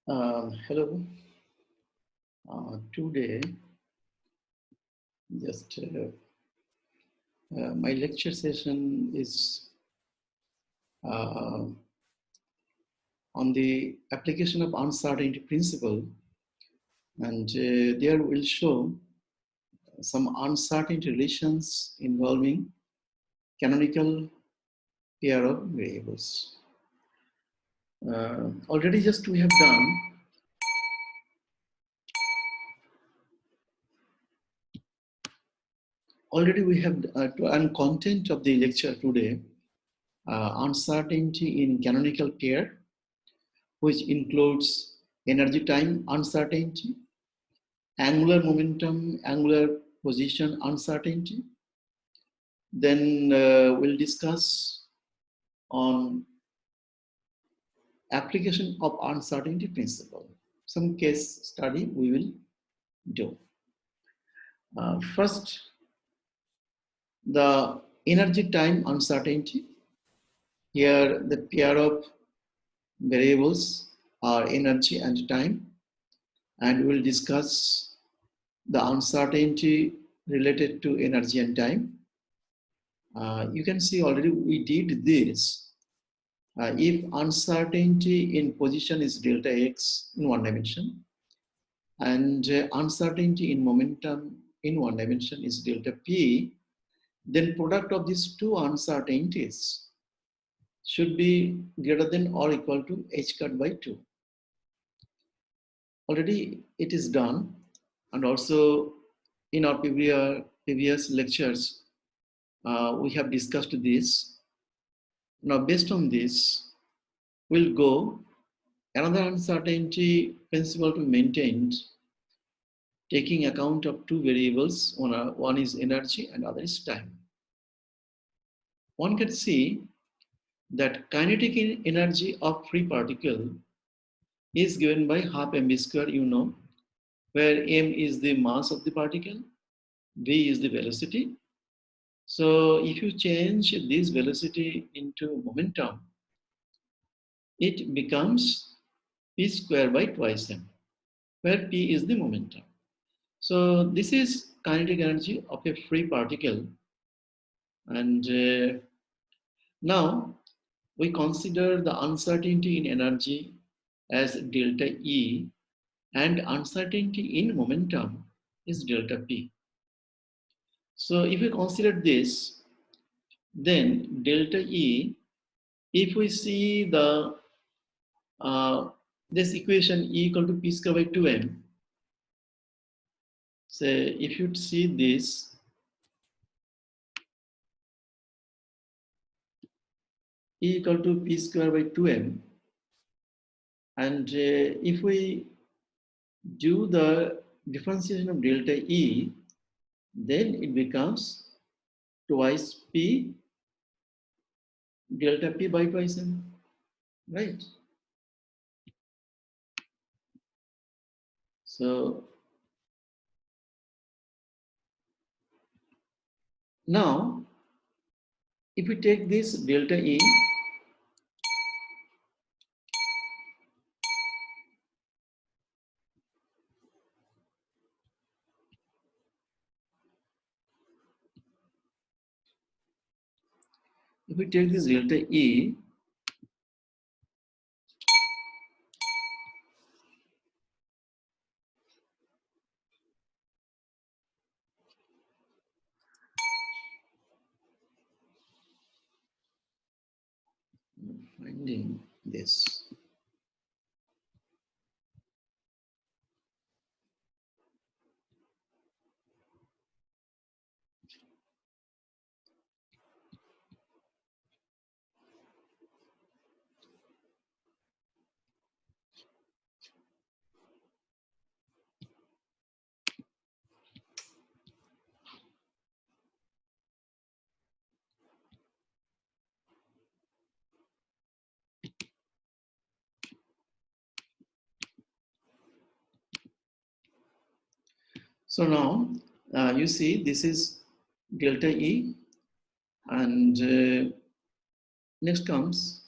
Hello. Today, just my lecture session is uh, on the application of uncertainty principle, and there will show some uncertainty relations involving canonical pair of variables. Already, just we have done. Already, we have and content of the lecture today. Uncertainty in canonical pair, which includes energy time uncertainty, angular momentum, angular position uncertainty. Then we'll discuss on application of uncertainty principle. Some case study we will do. First, the energy time uncertainty. Here the pair of variables are energy and time, and we'll discuss the uncertainty related to energy and time. You can see already we did this. If uncertainty in position is delta x in one dimension, and uncertainty in momentum in one dimension is delta p, then product of these two uncertainties should be greater than or equal to h cut by 2. Already it is done, and also in our previous lectures, we have discussed this. Now, based on this, we'll go another uncertainty principle to be maintained, taking account of two variables. One is energy and other is time. One can see that kinetic energy of free particle is given by half mv square, where m is the mass of the particle, v is the velocity. So if you change this velocity into momentum, it becomes p square by twice m, where p is the momentum. So this is kinetic energy of a free particle. And now we consider the uncertainty in energy as delta E, and uncertainty in momentum is delta P. So if we consider this, then delta E, if we see the this equation E equal to P square by 2m, say if you see this, E equal to P square by 2m, and if we do the differentiation of delta E, then it becomes twice P delta P by twice m, right? So now, if we take this delta E, if we take this delta E, finding this. So now you see this is delta E, and next comes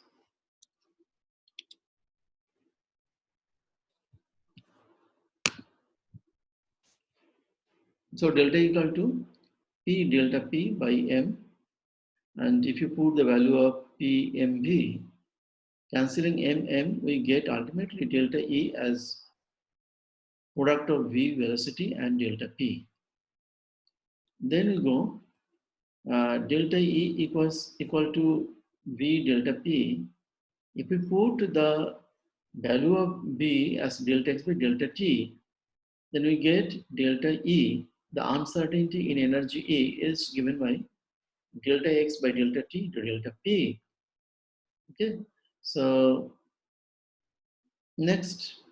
So delta equal to P delta P by M, and if you put the value of PMV, cancelling MM, we get ultimately delta E as product of V velocity and delta P. Then we go delta E equal to V delta P. If we put the value of B as delta X by delta T, then we get delta E. The uncertainty in energy E is given by delta X by delta T to delta P. Okay, so next,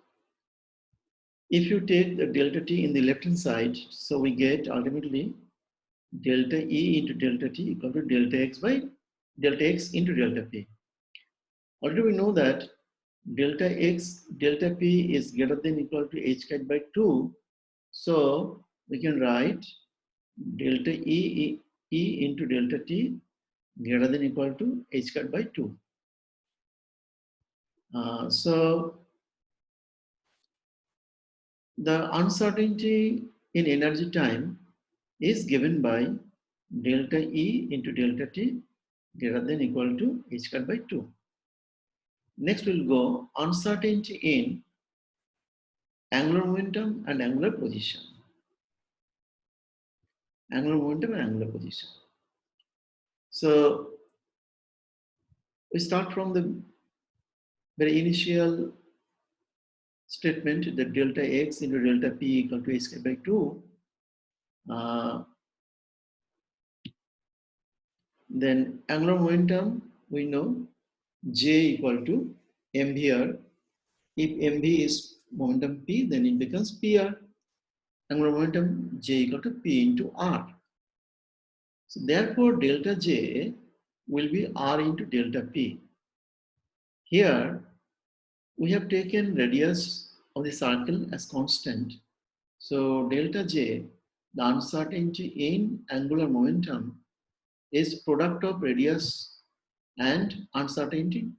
if you take the delta T in the left hand side, so we get ultimately delta E into delta T equal to delta X by delta X into delta P. Already we know that delta X delta P is greater than equal to H cat by 2. So we can write delta E into delta T greater than equal to H cat by 2. So the uncertainty in energy time is given by delta E into delta T greater than equal to H cat by 2. Next we'll go uncertainty in angular momentum and angular position. Angular momentum and angular position. So we start from the very initial statement that delta X into delta P equal to H cat by 2. Then angular momentum, we know J equal to M here. If MV is momentum P, then it becomes PR. Angular momentum J equal to P into R. So therefore, delta J will be R into delta P. Here, we have taken radius of the circle as constant. So delta J, the uncertainty in angular momentum, is product of radius and uncertainty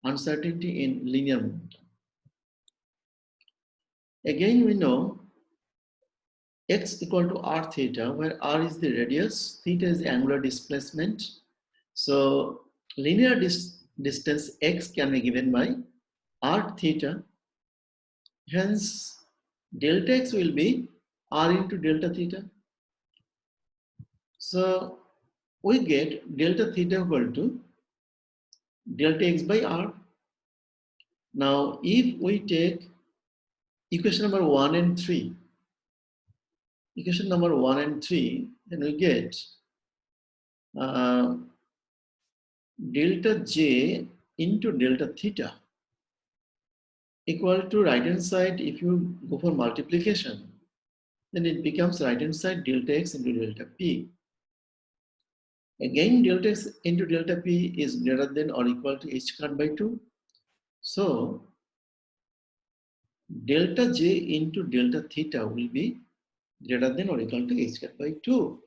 in linear momentum. Again, we know x equal to r theta, where r is the radius, theta is the angular displacement. So linear distance x can be given by r theta. Hence, delta x will be r into delta theta. So we get delta theta equal to delta x by r. Now, if we take equation number 1 and 3, then we get delta j into delta theta equal to right hand side. If you go for multiplication, then it becomes right hand side delta x into delta p. Again, delta x into delta p is greater than or equal to h cut by 2. So delta j into delta theta will be greater than or equal to h cut by 2.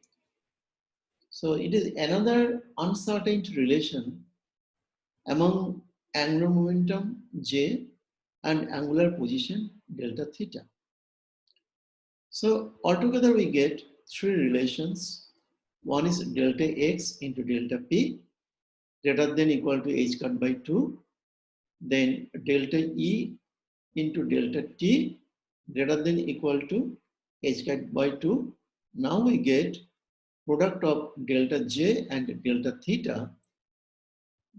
So it is another uncertainty relation among angular momentum j and angular position delta theta. So altogether we get three relations. One is delta x into delta p greater than equal to h cut by 2. Then delta e into delta t greater than equal to h cut by 2. Now we get product of delta j and delta theta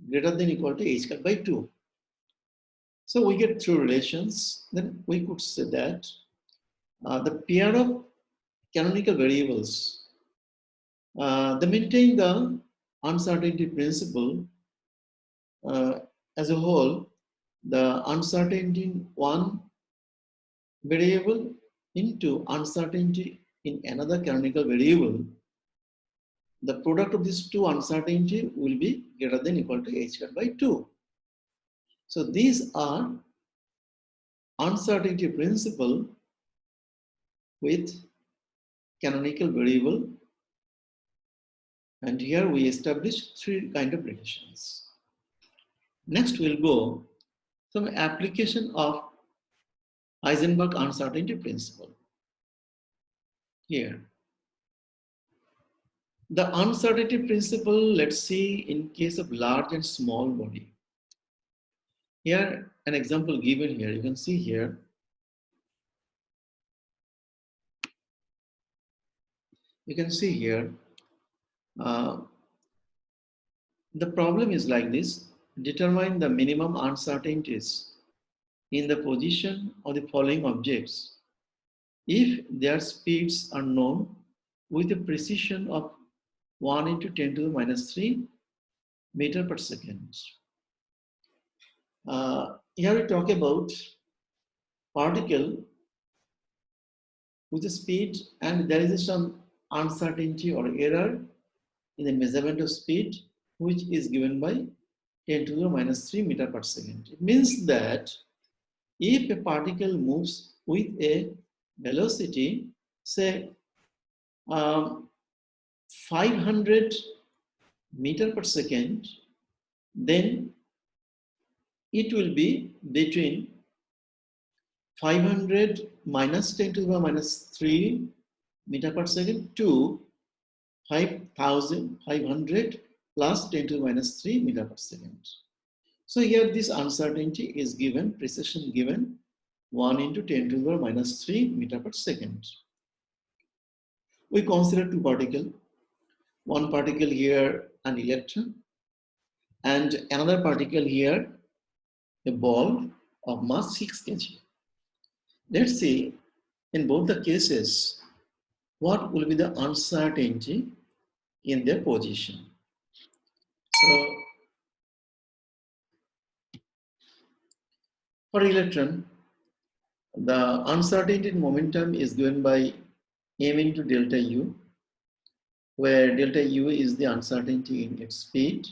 greater than equal to h cut by 2. So we get two relations. Then we could say that the pair of canonical variables, they maintain the uncertainty principle as a whole. The uncertainty in one variable into uncertainty in another canonical variable, the product of these two uncertainty will be greater than equal to h cut by 2. So these are uncertainty principle with canonical variable, and here we establish three kind of relations. Next we'll go some application of Heisenberg uncertainty principle. Here, The uncertainty principle, let's see in case of large and small body. Here, an example given here, you can see here, uh, the problem is like this. Determine the minimum uncertainties in the position of the following objects if their speeds are known with a precision of 1 into 10 to the minus 3 meter per second. Here we talk about particle with a speed, and there is some uncertainty or error in the measurement of speed, which is given by 10 to the minus 3 meter per second. It means that if a particle moves with a velocity, say 500 meter per second, then it will be between 500 minus 10 to the minus 3 meter per second to 5,500 plus 10 to the minus 3 meter per second. So here this uncertainty is given, precision given 1 into 10 to the minus 3 meter per second. We consider two particles, one particle here, an electron, and another particle here, a ball of mass 6 kg. Let's see in both the cases what will be the uncertainty in their position. So for electron, the uncertainty in momentum is given by m into delta u, where delta u is the uncertainty in its speed,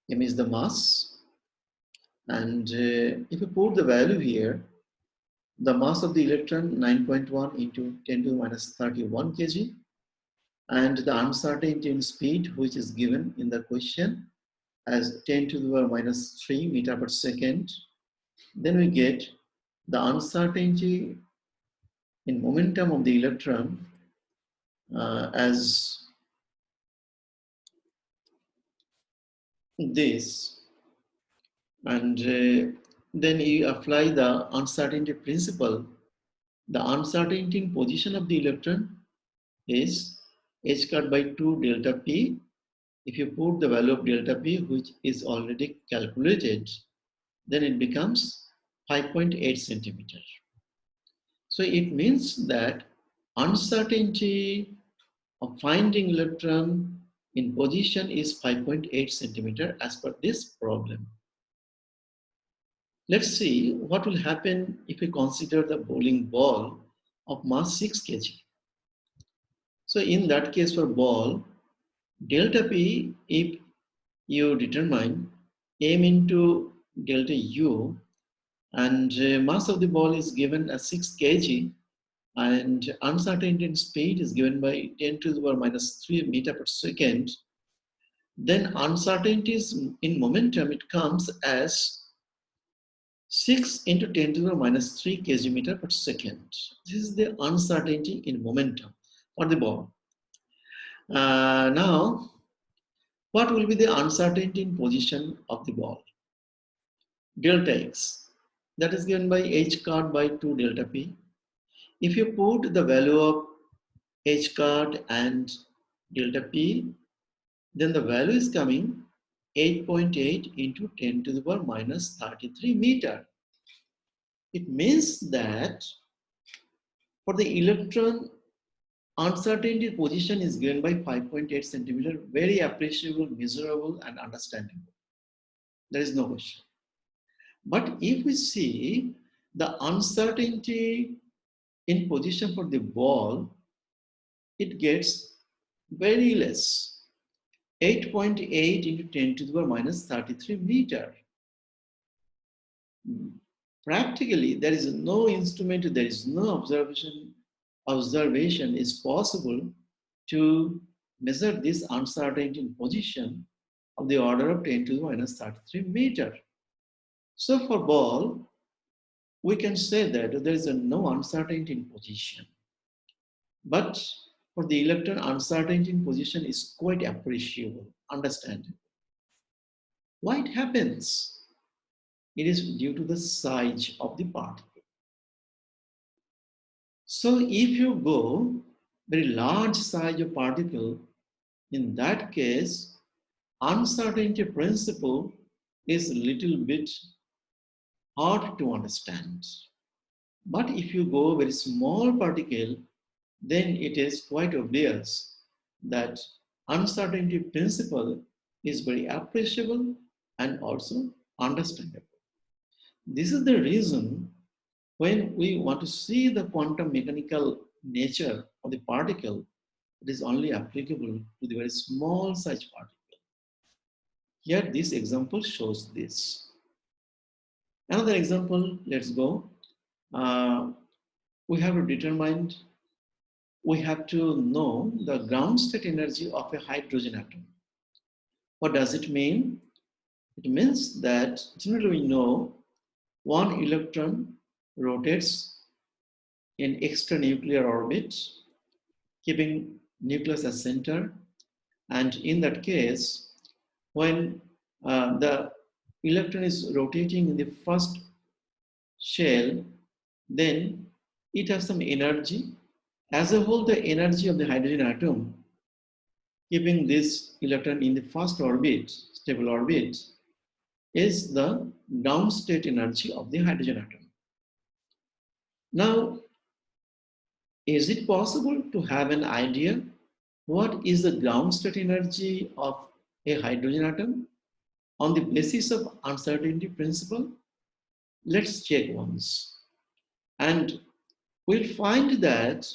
m is the mass, and if you put the value here, the mass of the electron 9.1 into 10 to the minus 31 kg, and the uncertainty in speed, which is given in the question as 10 to the minus 3 meter per second, then we get the uncertainty in momentum of the electron as this, and then you apply the uncertainty principle. The uncertainty in position of the electron is h cut by 2 delta p. If you put the value of delta p, which is already calculated, then it becomes 5.8 centimeter. So it means that uncertainty of finding electron in position is 5.8 centimeter as per this problem. Let's see what will happen if we consider the bowling ball of mass 6 kg. So in that case for ball, delta P, if you determine m into delta U, and mass of the ball is given as 6 kg, and uncertainty in speed is given by 10 to the power minus 3 meter per second, then uncertainties in momentum, it comes as 6 into 10 to the minus 3 kg meter per second. This is the uncertainty in momentum for the ball. Now, what will be the uncertainty in position of the ball? Delta x, that is given by h card by 2 delta p. If you put the value of h card and delta p, then the value is coming 8.8 into 10 to the power minus 33 meter. It means that for the electron, uncertainty position is given by 5.8 centimeter, very appreciable, measurable, and understandable. There is no question. But if we see the uncertainty in position for the ball, it gets very less, 8.8 into 10 to the power minus 33 meter. Practically, there is no instrument, there is no observation is possible to measure this uncertainty in position of the order of 10 to the minus 33 meter. So for ball, we can say that there is no uncertainty in position. But for the electron, uncertainty in position is quite appreciable, understandable. Why it happens? It is due to the size of the particle. So if you go very large size of particle, in that case, uncertainty principle is a little bit hard to understand. But if you go very small particle, then it is quite obvious that uncertainty principle is very appreciable and also understandable. This is the reason when we want to see the quantum mechanical nature of the particle, it is only applicable to the very small size particle. Here, this example shows this. Another example, let's go. We have to determine, we have to know the ground state energy of a hydrogen atom. What does it mean? It means that generally we know one electron rotates in extranuclear orbit, keeping nucleus as center. And in that case, when the electron is rotating in the first shell, then it has some energy. As a whole, the energy of the hydrogen atom, keeping this electron in the first orbit, stable orbit, is the ground state energy of the hydrogen atom. Now, is it possible to have an idea what is the ground state energy of a hydrogen atom on the basis of uncertainty principle? Let's check once. And we'll find that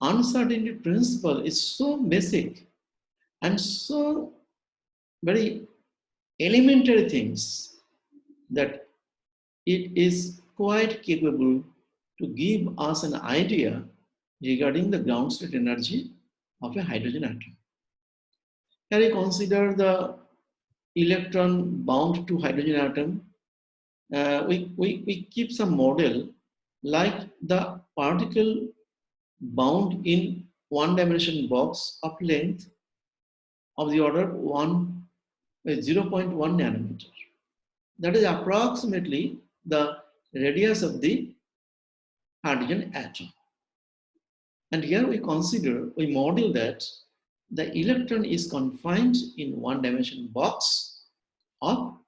uncertainty principle is so basic and so very elementary things that it is quite capable to give us an idea regarding the ground state energy of a hydrogen atom. Here we consider the electron bound to hydrogen atom. We keep some model like the particle bound in one-dimensional box of length of the order 0.1 nanometer. That is approximately the radius of the hydrogen atom. And here we model that the electron is confined in one-dimensional box of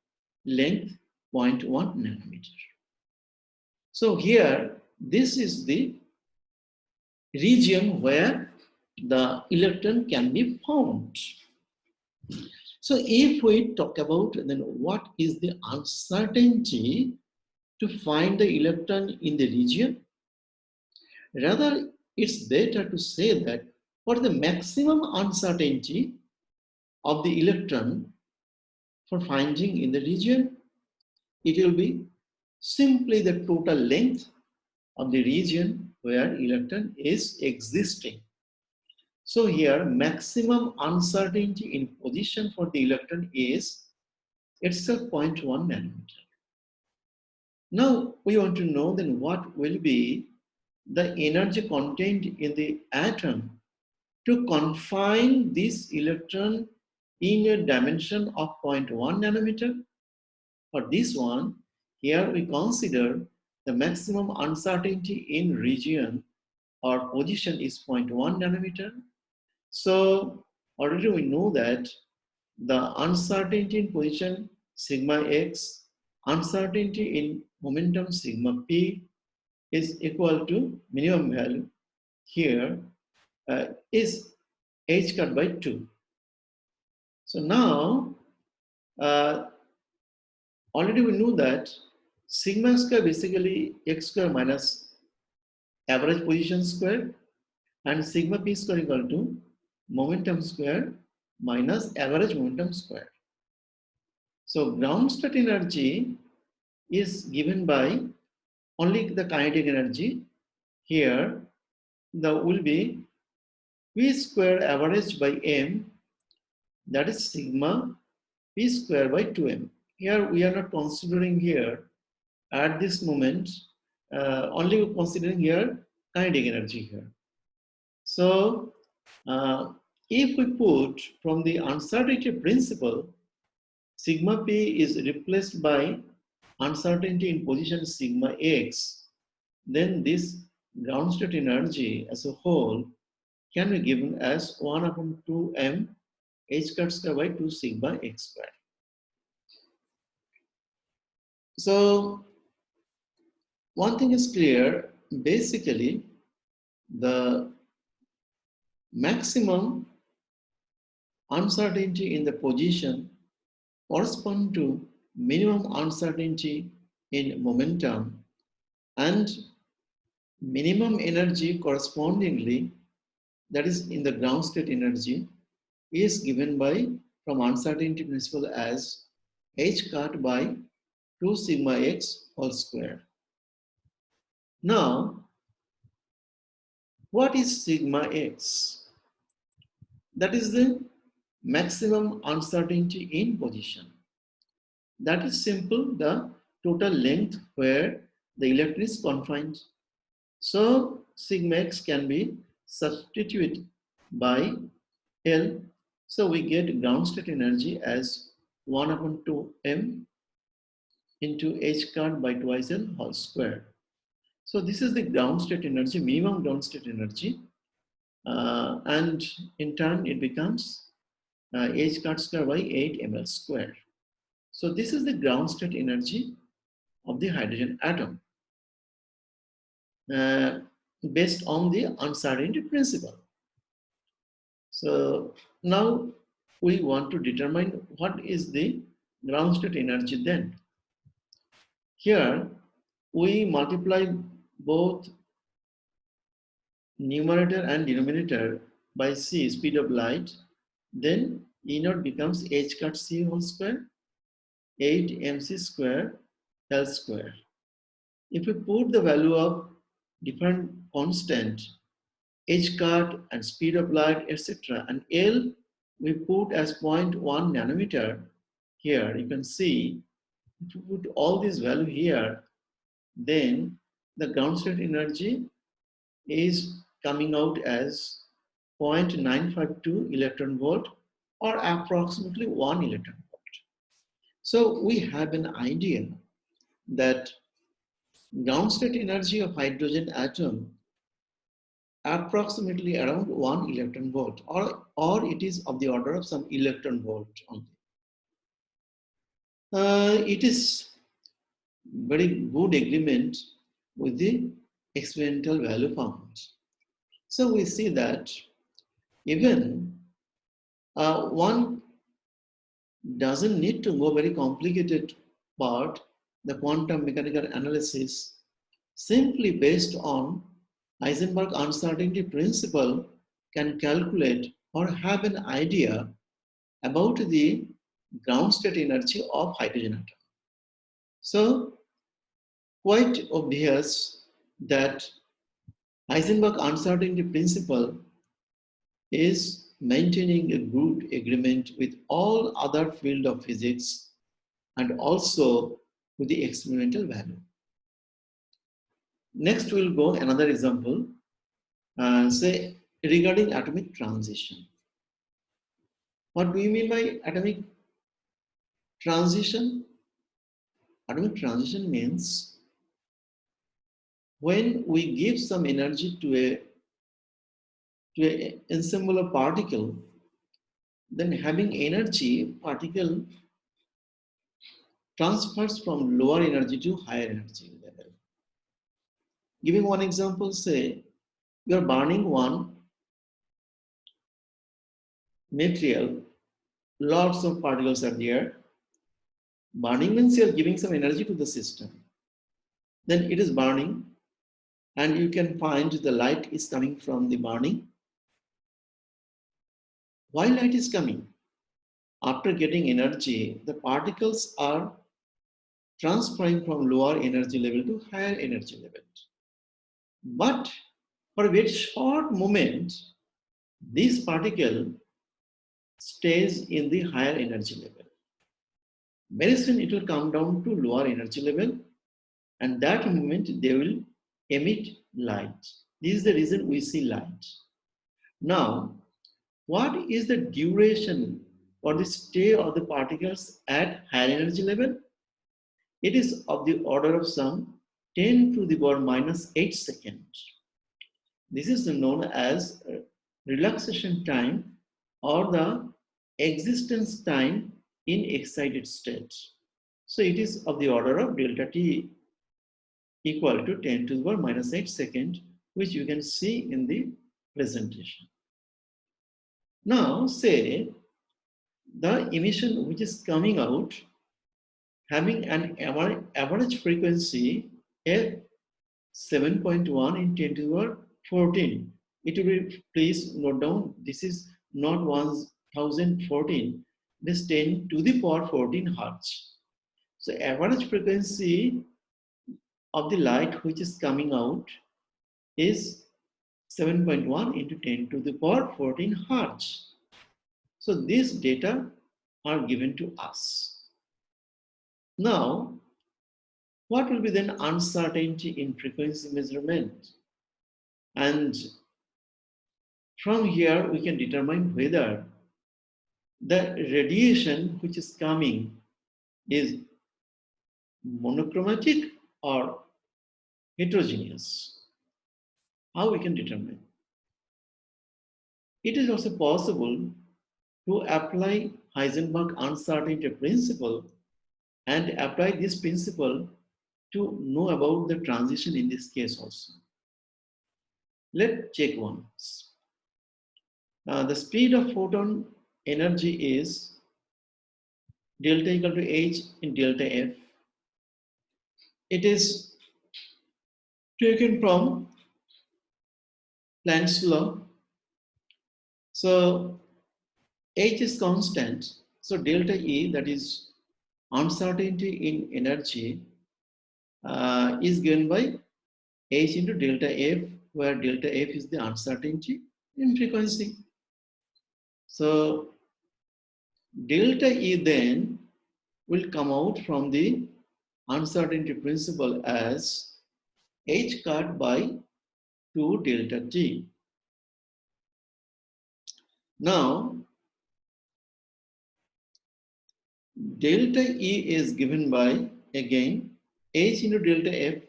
length 0.1 nanometer. So here, this is the region where the electron can be found. So if we talk about then what is the uncertainty to find the electron in the region, rather it's better to say that what is the maximum uncertainty of the electron for finding in the region, it will be simply the total length of the region where electron is existing. So here, maximum uncertainty in position for the electron is itself 0.1 nanometer. Now, we want to know then what will be the energy contained in the atom to confine this electron in a dimension of 0.1 nanometer. For this one, here we consider the maximum uncertainty in region or position is 0.1 nanometer. So already we know that the uncertainty in position sigma x, uncertainty in momentum sigma p is equal to minimum value here is h cut by 2. So now already we know that sigma square basically x square minus average position square and sigma p square equal to momentum square minus average momentum square. So ground state energy is given by only the kinetic energy. Here the will be p square average by m, that is sigma p square by 2m. Here we are not considering here at this moment only considering here kinetic energy here. So if we put from the uncertainty principle, sigma p is replaced by uncertainty in position sigma x, then this ground state energy as a whole can be given as 1 upon 2m h cut square by 2 sigma x square. So one thing is clear, basically the maximum uncertainty in the position correspond to minimum uncertainty in momentum, and minimum energy correspondingly, that is in the ground state energy, is given by from uncertainty principle as h cut by 2 sigma x whole square. Now, what is sigma x? That is the maximum uncertainty in position. That is simple, the total length where the electron is confined. So sigma x can be substituted by L. So we get ground state energy as 1 upon 2m into h cut by twice L whole square. So this is the ground state energy, minimum ground state energy. And in turn it becomes h cut square by 8 ml square. So this is the ground state energy of the hydrogen atom based on the uncertainty principle. So now we want to determine what is the ground state energy then. Here we multiply both numerator and denominator by c, speed of light, then E naught becomes h cut c whole square, 8 mc square L square. If we put the value of different constant, h cut and speed of light, etc., and L we put as 0.1 nanometer, here you can see, if you put all these value here, then the ground state energy is coming out as 0.952 electron volt, or approximately 1 electron volt. So we have an idea that ground state energy of hydrogen atom approximately around 1 electron volt, or it is of the order of some electron volt only. It is very good agreement with the experimental value found. So we see that even one doesn't need to go very complicated part, the quantum mechanical analysis, simply based on Heisenberg uncertainty principle can calculate or have an idea about the ground state energy of hydrogen atom. So quite obvious that Heisenberg uncertainty principle is maintaining a good agreement with all other field of physics and also with the experimental value. Next, we'll go another example, say regarding atomic transition. What do you mean by atomic transition? Atomic transition means when we give some energy to an ensemble of particle, then having energy, particle transfers from lower energy to higher energy level. Giving one example, say you are burning one material, lots of particles are there. Burning means you are giving some energy to the system. Then it is burning, and you can find the light is coming from the burning. Why light is coming? After getting energy, the particles are transferring from lower energy level to higher energy level. But for a very short moment, this particle stays in the higher energy level. Very soon it will come down to lower energy level, and that moment they will emit light. This is the reason we see light. Now, what is the duration or the stay of the particles at higher energy level? It is of the order of some 10 to the power minus 8 seconds. This is known as relaxation time or the existence time in excited state. So it is of the order of delta t equal to 10 to the power minus 8 second, which you can see in the presentation. Now say the emission which is coming out having an average frequency f 7.1 in 10 to the power 14. It will be, please note down, this is not 1014, it is 10 to the power 14 hertz. So average frequency of the light which is coming out is 7.1 into 10 to the power 14 hertz. So these data are given to us. Now, what will be then uncertainty in frequency measurement? And from here, we can determine whether the radiation which is coming is monochromatic or heterogeneous. How we can determine? It is also possible to apply Heisenberg uncertainty principle and apply this principle to know about the transition in this case also. Let's check once. The speed of photon energy is delta equal to h in delta f. It is taken from Planck's law. So h is constant. So delta E, that is uncertainty in energy, is given by h into delta f, where delta f is the uncertainty in frequency. So delta E then will come out from the uncertainty principle as h cut by 2 delta t. Now, delta E is given by, again, h into delta f.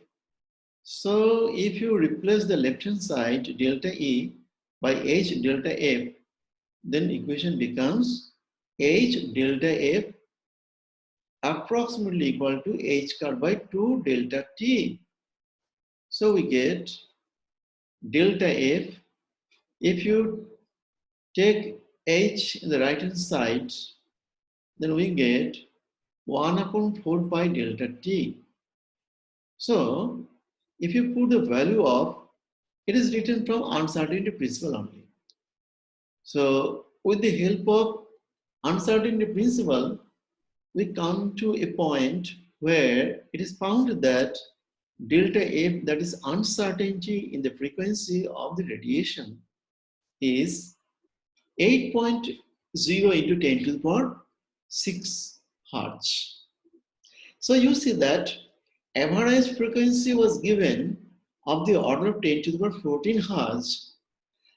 So if you replace the left hand side delta E by h delta f, then equation becomes h delta f approximately equal to h cut by 2 delta t. So we get delta f. If you take h in the right hand side, then we get 1 upon 4 pi delta t. So if you put the value of, it is written from uncertainty principle only. So with the help of uncertainty principle, we come to a point where it is found that delta f, that is uncertainty in the frequency of the radiation, is 8.0 into 10 to the power 6 hertz. So you see that average frequency was given of the order of 10 to the power 14 hertz,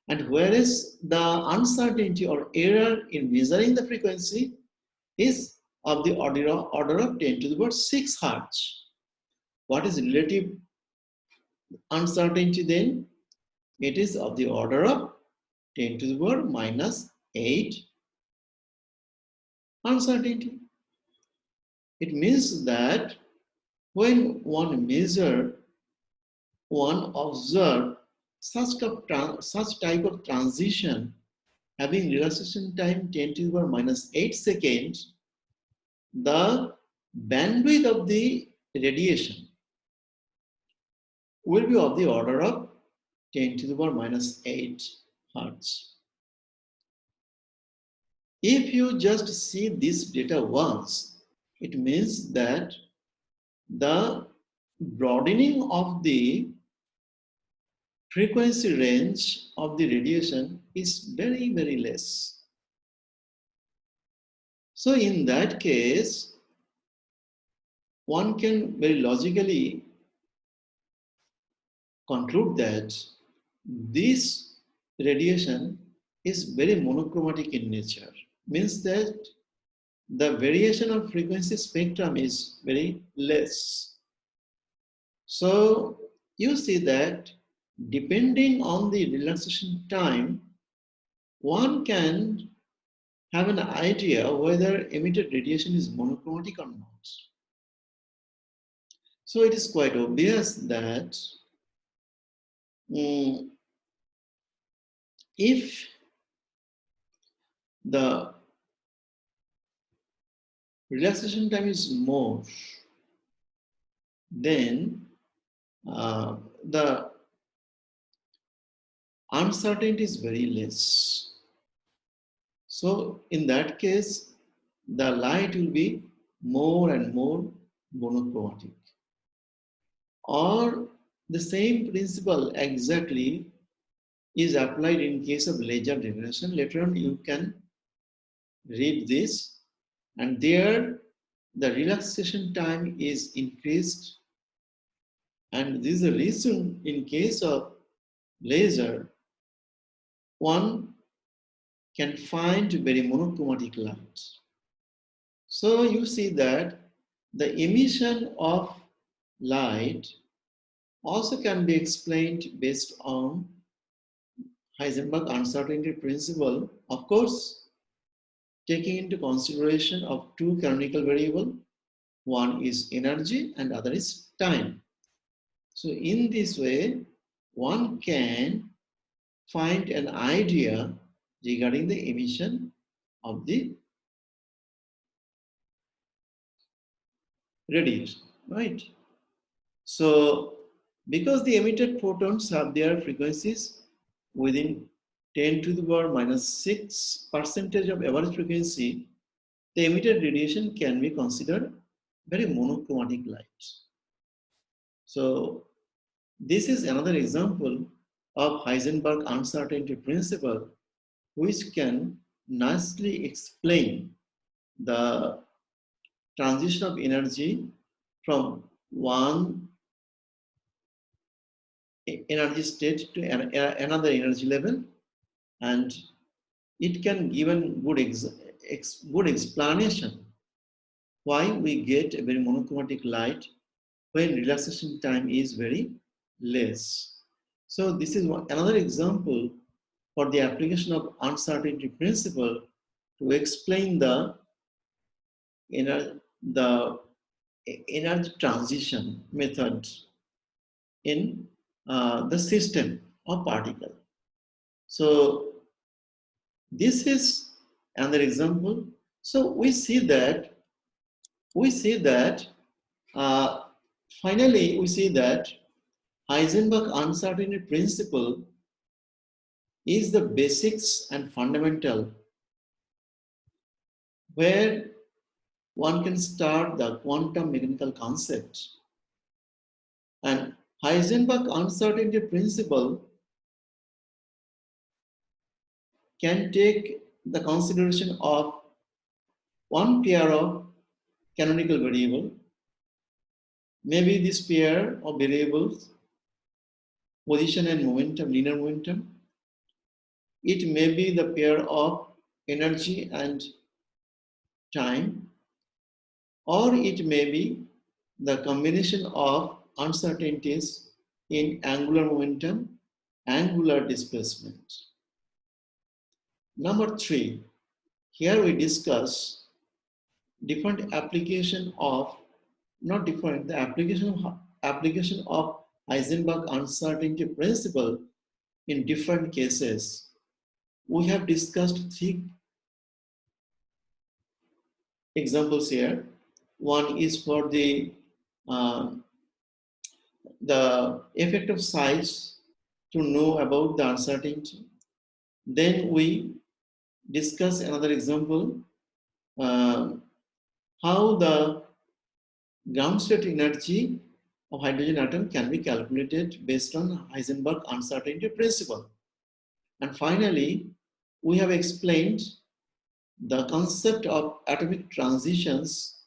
and whereas the uncertainty or error in measuring the frequency is of the order of 10 to the power 6 hertz. What is relative uncertainty then? It is of the order of 10 to the power minus 8 uncertainty. It means that when one measure, one observe such type of transition having relaxation time 10 to the power minus 8 seconds, the bandwidth of the radiation will be of the order of 10 to the power minus 8 hertz. If you just see this data once, it means that the broadening of the frequency range of the radiation is very, very less. So in that case, one can very logically conclude that this radiation is very monochromatic in nature. Means that the variation of frequency spectrum is very less. So you see that depending on the relaxation time, one can have an idea whether emitted radiation is monochromatic or not. So it is quite obvious that if the relaxation time is more, then the uncertainty is very less. So in that case, the light will be more and more monochromatic. Or the same principle exactly is applied in case of laser generation. Later on you can read this, and there the relaxation time is increased, and this is the reason in case of laser one can find very monochromatic light. So you see that the emission of light also can be explained based on Heisenberg uncertainty principle, of course, taking into consideration of two canonical variables. One is energy and other is time. So in this way, one can find an idea regarding the emission of the radiation, right? So because the emitted photons have their frequencies within 10 to the power minus 6 percentage of average frequency, the emitted radiation can be considered very monochromatic light. So this is another example of Heisenberg uncertainty principle, which can nicely explain the transition of energy from one energy state to another energy level, and it can give a good explanation why we get a very monochromatic light when relaxation time is very less. So this is another example for the application of uncertainty principle to explain the the energy transition method in the system of particle. So this is another example. So we see that uh, finally we see that Heisenberg uncertainty principle is the basics and fundamental where one can start the quantum mechanical concept. And Heisenberg uncertainty principle can take the consideration of one pair of canonical variable. Maybe this pair of variables, position and momentum, linear momentum. It may be the pair of energy and time, or it may be the combination of uncertainties in angular momentum, angular displacement. Number 3, here we discuss different application of, not different, the application of Heisenberg uncertainty principle in different cases. We have discussed 3 examples here. One is for uh, the effect of size to know about the uncertainty. Then we discuss another example, how the ground state energy of hydrogen atom can be calculated based on Heisenberg uncertainty principle. And finally, we have explained the concept of atomic transitions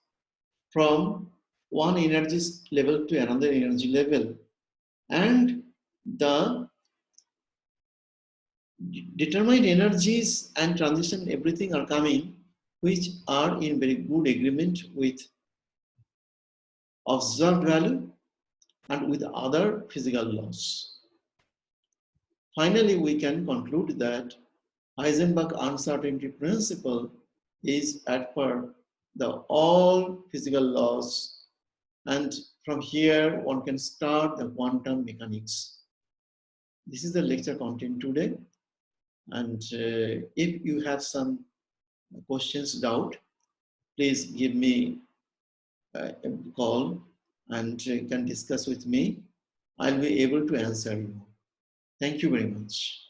from one energy level to another energy level, and the Determined energies and transition, everything are coming, which are in very good agreement with observed value and with other physical laws. Finally, we can conclude that Heisenberg uncertainty principle is as per the all physical laws, and from here one can start the quantum mechanics. This is the lecture content today, and if you have some questions, doubt, please give me a call and you can discuss with me. I'll be able to answer you. Thank you very much.